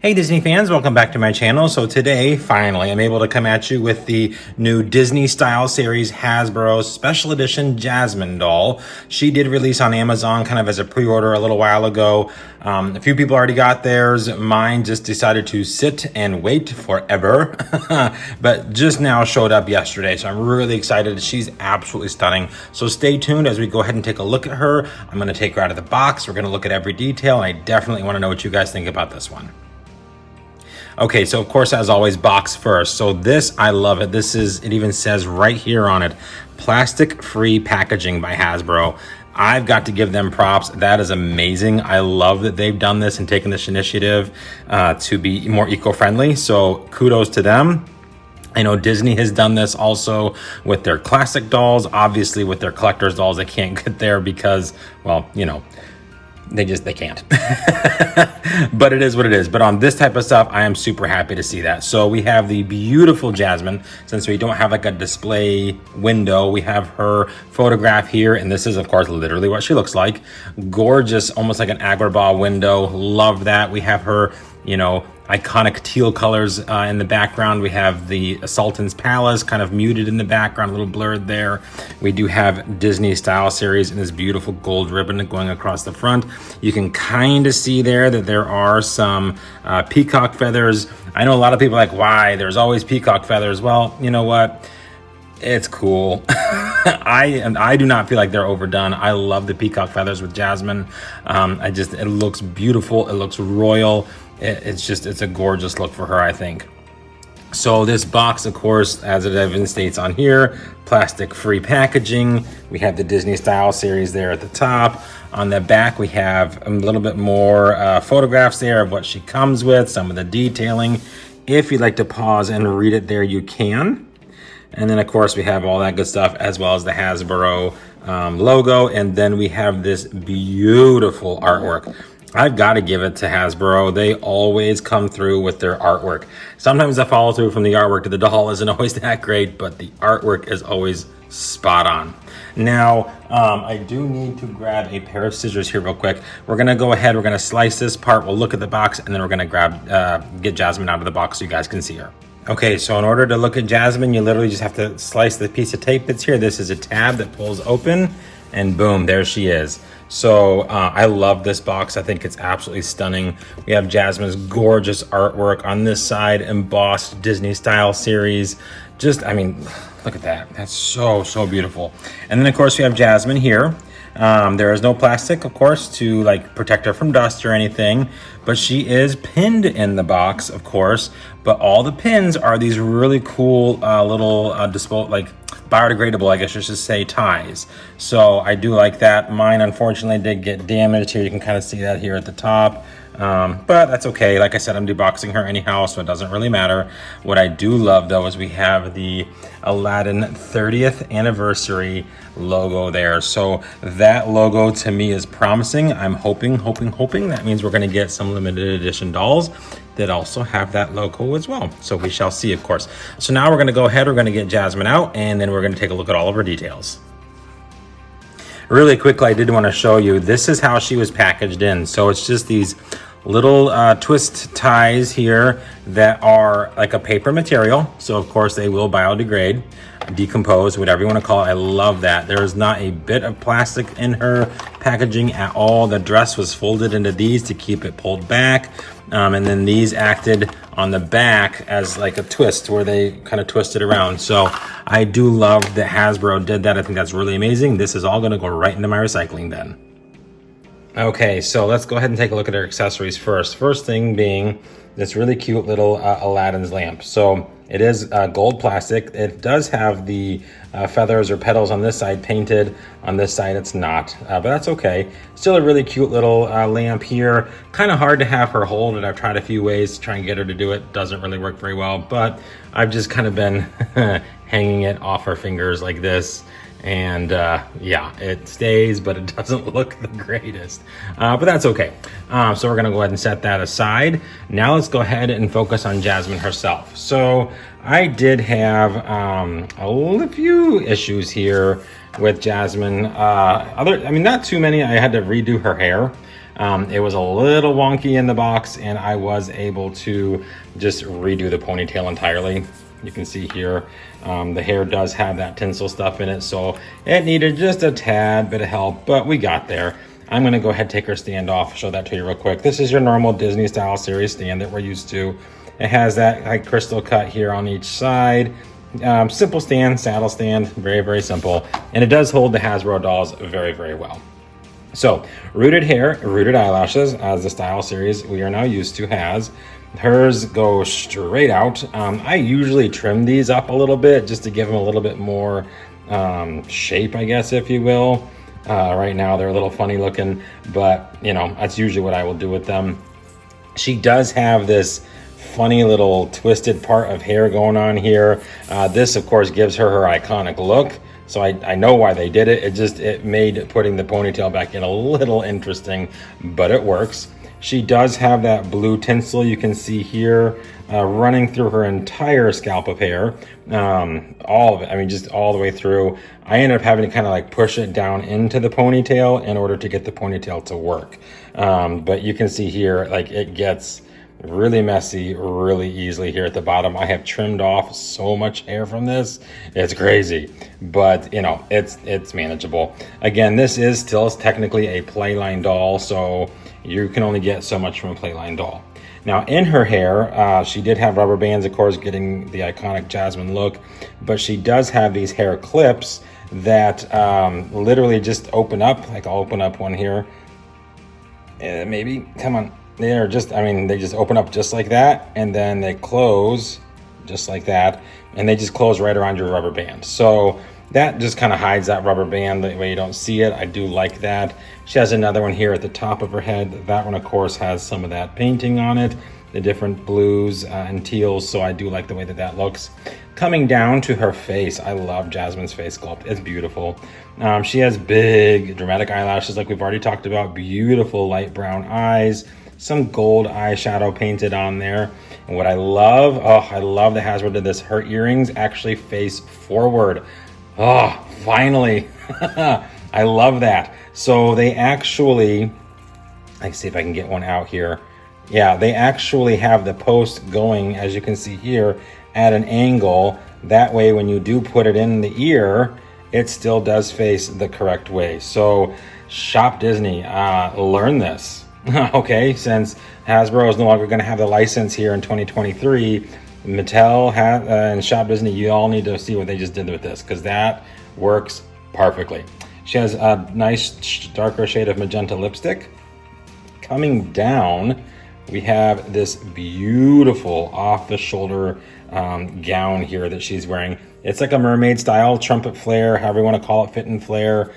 Hey Disney fans, welcome back to my channel. So today, finally, I'm able to come at you with the new Disney style series Hasbro special edition Jasmine doll. She did release on Amazon kind of as a pre-order a little while ago. A few people already got theirs. Mine just decided to sit and wait forever, but just now showed up yesterday. So I'm really excited. She's absolutely stunning. So stay tuned as we go ahead and take a look at her. I'm going to take her out of the box. We're going to look at every detail, and I definitely want to know what you guys think about this one. Okay, so of course, as always, box first. So this, I love it. It even says right here on it, plastic-free packaging by Hasbro. I've got to give them props. That is amazing. I love that they've done this and taken this initiative to be more eco-friendly. So kudos to them. I know Disney has done this also with their classic dolls. Obviously, with their collector's dolls, they can't get there because, well, you know, they can't. But it is what it is. But on this type of stuff, I am super happy to see that. So we have the beautiful Jasmine. Since we don't have like a display window, we have her photograph here, and this is of course literally what she looks like. Gorgeous, almost like an Agrabah window. Love that. We have her, you know, iconic teal colors in the background. We have the Sultan's Palace kind of muted in the background, a little blurred there. We do have Disney style series and this beautiful gold ribbon going across the front. You can kind of see there that there are some peacock feathers. I know a lot of people are like, why? There's always peacock feathers. Well, you know what? It's cool. I do not feel like they're overdone. I love the peacock feathers with Jasmine. It looks beautiful. It looks royal. It's a gorgeous look for her, I think. So this box, of course, as it even states on here, plastic-free packaging. We have the Disney style series there at the top. On the back, we have a little bit more photographs there of what she comes with, some of the detailing. If you'd like to pause and read it there, you can. And then, of course, we have all that good stuff, as well as the Hasbro logo. And then we have this beautiful artwork. I've got to give it to Hasbro. They always come through with their artwork. Sometimes the follow through from the artwork to the doll isn't always that great, but the artwork is always spot on. Now, I do need to grab a pair of scissors here real quick. We're going to go ahead. We're going to slice this part. We'll look at the box, and then we're going to get Jasmine out of the box so you guys can see her. Okay, so in order to look at Jasmine, you literally just have to slice the piece of tape that's here. This is a tab that pulls open, and boom, there she is. So I love this box. I think it's absolutely stunning. We have Jasmine's gorgeous artwork on this side, embossed Disney style series. I mean, look at that. That's so beautiful. And then of course we have Jasmine here. There is no plastic, of course, to like protect her from dust or anything, but she is pinned in the box, of course. But all the pins are these really cool little biodegradable, I guess I should say, ties. So I do like that. Mine, unfortunately, did get damaged here. You can kind of see that here at the top. But that's okay. Like I said, I'm deboxing her anyhow, so it doesn't really matter. What I do love, though, is we have the Aladdin 30th anniversary logo there. So that logo to me is promising. I'm hoping. That means we're going to get some limited edition dolls that also have that logo as well. So we shall see, of course. So now we're going to go ahead. We're going to get Jasmine out, and then we're going to take a look at all of her details. Really quickly, I did want to show you, this is how she was packaged in. So it's just these little twist ties here that are like a paper material. So of course they will biodegrade, decompose, whatever you want to call it. I love that. There is not a bit of plastic in her packaging at all. The dress was folded into these to keep it pulled back. And then these acted on the back as like a twist where they kind of twisted around. So I do love that Hasbro did that. I think that's really amazing. This is all going to go right into my recycling bin. Okay, so let's go ahead and take a look at our accessories first. First thing being this really cute little Aladdin's lamp. So it is gold plastic. It does have the feathers or petals on this side painted. On this side it's not, but that's okay. Still a really cute little lamp here. Kind of hard to have her hold it. I've tried a few ways to try and get her to do it. Doesn't really work very well, but I've just kind of been hanging it off her fingers like this. And yeah, it stays, but it doesn't look the greatest, but that's okay. So we're gonna go ahead and set that aside. Now let's go ahead and focus on Jasmine herself. So I did have a few issues here with Jasmine. Not too many. I had to redo her hair. It was a little wonky in the box, and I was able to just redo the ponytail entirely. You can see here, the hair does have that tinsel stuff in it, so it needed just a tad bit of help, but we got there. I'm gonna go ahead and take her stand off, show that to you real quick. This is your normal Disney style series stand that we're used to. It has that like crystal cut here on each side. Simple stand, saddle stand, very, very simple. And it does hold the Hasbro dolls very, very well. So rooted hair, rooted eyelashes, as the style series we are now used to has. Hers go straight out. I usually trim these up a little bit just to give them a little bit more shape, I guess, if you will. Right now they're a little funny looking, but you know, that's usually what I will do with them. She does have this funny little twisted part of hair going on here. This of course gives her iconic look. So I know why they did it. It made putting the ponytail back in a little interesting, but it works. She does have that blue tinsel you can see here running through her entire scalp of hair. All of it, I mean, just all the way through. I ended up having to kind of like push it down into the ponytail in order to get the ponytail to work. But you can see here, like it gets really messy really easily here at the bottom. I have trimmed off so much hair from this, it's crazy, but you know, it's manageable. Again, this is still technically a playline doll, so you can only get so much from a playline doll. Now in her hair, she did have rubber bands, of course, getting the iconic Jasmine look, but she does have these hair clips that literally just open up. Like I'll open up one here, maybe, come on. They're just, I mean, they just open up just like that, and then they close just like that, and they just close right around your rubber band. So that just kind of hides that rubber band, that way you don't see it. I do like that. She has another one here at the top of her head. That one, of course, has some of that painting on it, the different blues and teals, so I do like the way that that looks. Coming down to her face, I love Jasmine's face sculpt. It's beautiful. She has big, dramatic eyelashes like we've already talked about, beautiful light brown eyes, some gold eyeshadow painted on there. And what I love, I love that Hasbro did this. Her earrings actually face forward. Oh, finally. I love that. So they actually, let's see if I can get one out here. Yeah, they actually have the post going, as you can see here, at an angle. That way, when you do put it in the ear, it still does face the correct way. So Shop Disney, learn this. Okay, since Hasbro is no longer going to have the license here in 2023, Mattel and Shop Disney, you all need to see what they just did with this, because that works perfectly. She has a nice darker shade of magenta lipstick. Coming down, we have this beautiful off-the-shoulder gown here that she's wearing. It's like a mermaid style, trumpet flare, however you want to call it, fit and flare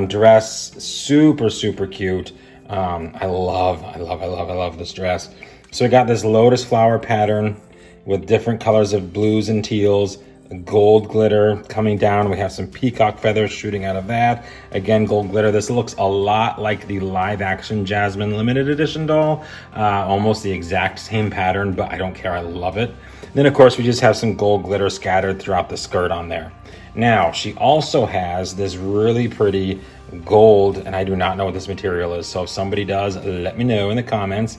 dress. Super, super cute. I love this dress. So we got this lotus flower pattern with different colors of blues and teals, gold glitter coming down. We have some peacock feathers shooting out of that. Again, gold glitter. This looks a lot like the live action Jasmine limited edition doll. Almost the exact same pattern, but I don't care. I love it. Then of course we just have some gold glitter scattered throughout the skirt on there. Now she also has this really pretty gold, and I do not know what this material is, so if somebody does, let me know in the comments.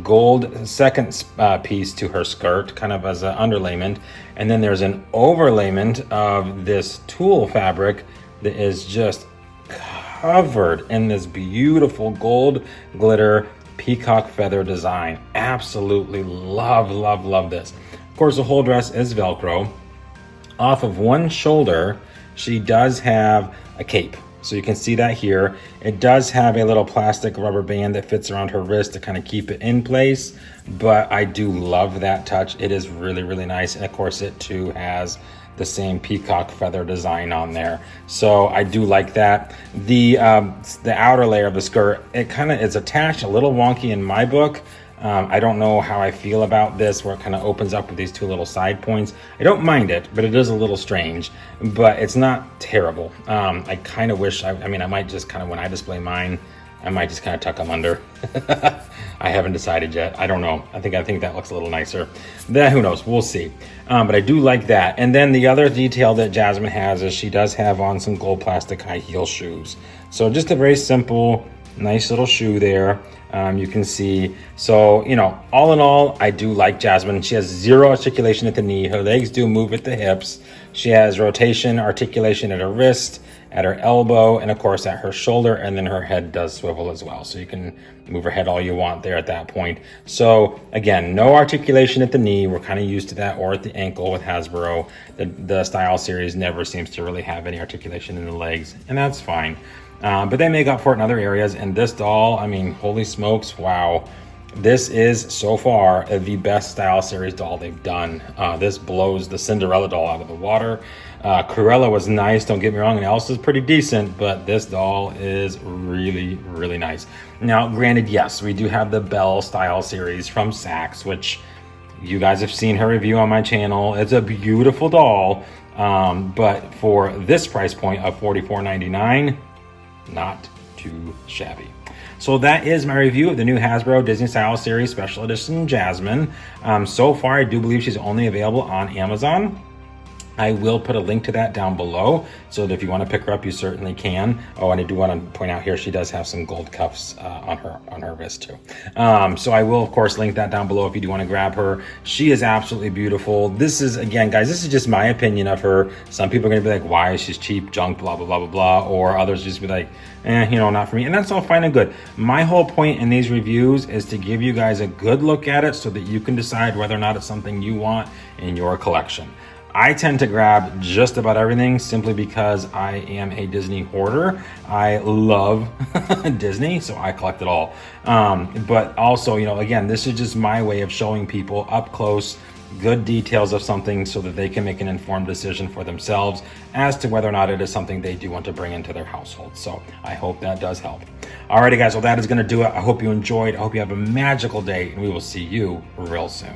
Gold second piece to her skirt, kind of as an underlayment, and then there's an overlayment of this tulle fabric that is just covered in this beautiful gold glitter peacock feather design. Absolutely love this. Of course, the whole dress is Velcro. Off of one shoulder, she does have a cape. So you can see that here. It does have a little plastic rubber band that fits around her wrist to kind of keep it in place, but I do love that touch. It is really nice. And of course it too has the same peacock feather design on there. So I do like that. The outer layer of the skirt, it kind of is attached a little wonky in my book. I don't know how I feel about this, where it kind of opens up with these two little side points. I don't mind it, but it is a little strange, but it's not terrible. I kind of wish, I mean, I might just kind of, when I display mine, I might just kind of tuck them under. I haven't decided yet. I don't know. I think that looks a little nicer. Then who knows? We'll see. But I do like that. And then the other detail that Jasmine has is she does have on some gold plastic high heel shoes. So just a very simple Nice little shoe there. You can see. So, you know, all in all, I do like Jasmine. She has zero articulation at the knee. Her legs do move at the hips. She has rotation, articulation at her wrist, at her elbow, and of course at her shoulder, and then her head does swivel as well. So you can move her head all you want there at that point. So again, no articulation at the knee. We're kind of used to that, or at the ankle with Hasbro. The Style series never seems to really have any articulation in the legs, and that's fine. But they make up for it in other areas. And this doll, I mean, holy smokes, wow. This is so far the best Style series doll they've done. This blows the Cinderella doll out of the water. Cruella was nice, don't get me wrong, and Elsa's pretty decent, but this doll is really, really nice. Now, granted, yes, we do have the Belle Style series from Saks, which you guys have seen her review on my channel. It's a beautiful doll, but for this price point of $44.99, not too shabby. So that is my review of the new Hasbro Disney Style Series Special Edition Jasmine. So far, I do believe she's only available on Amazon. I will put a link to that down below, so that if you want to pick her up, you certainly can. Oh, and I do want to point out here, she does have some gold cuffs on her wrist too. So I will, of course, link that down below if you do want to grab her. She is absolutely beautiful. This is, again, guys, this is just my opinion of her. Some people are going to be like, why? She's cheap, junk, blah, blah, blah, blah, blah. Or others just be like, you know, not for me. And that's all fine and good. My whole point in these reviews is to give you guys a good look at it so that you can decide whether or not it's something you want in your collection. I tend to grab just about everything simply because I am a Disney hoarder. I love Disney, so I collect it all. But also, you know, again, this is just my way of showing people up close good details of something so that they can make an informed decision for themselves as to whether or not it is something they do want to bring into their household. So I hope that does help. Alrighty, guys, well, that is going to do it. I hope you enjoyed. I hope you have a magical day, and we will see you real soon.